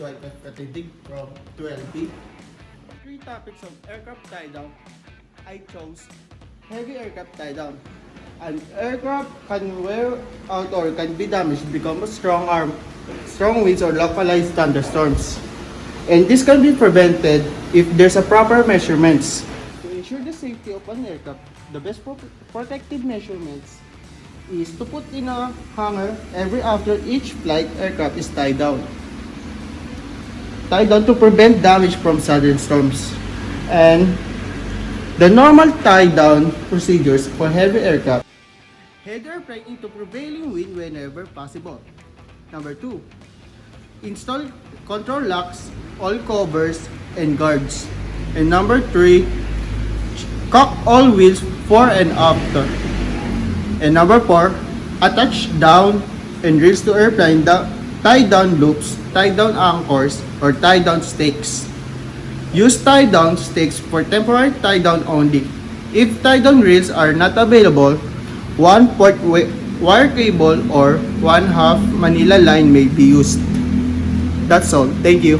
YF attending from 12B. Three topics of aircraft tie-down. I chose heavy aircraft tie-down. An aircraft can wear out or can be damaged because of strong winds or localized thunderstorms. And this can be prevented if there's a proper measurements. To ensure the safety of an aircraft, the best protective measurements is to put in a hanger every after each flight aircraft is tied down. Tied down to prevent damage from sudden storms. And the normal tie down procedures for heavy aircraft. Head airplane into prevailing wind whenever possible. Number 2. Install control locks, all covers, and guards. And number 3. Cock all wheels fore and after. And number 4. Attach down and reels to airplane tie down loops, tie down anchors, or tie down stakes. Use tie down stakes for temporary tie down only. If tie down reels are not available, 1 port wire cable or 1/2 Manila line may be used. That's all. Thank you.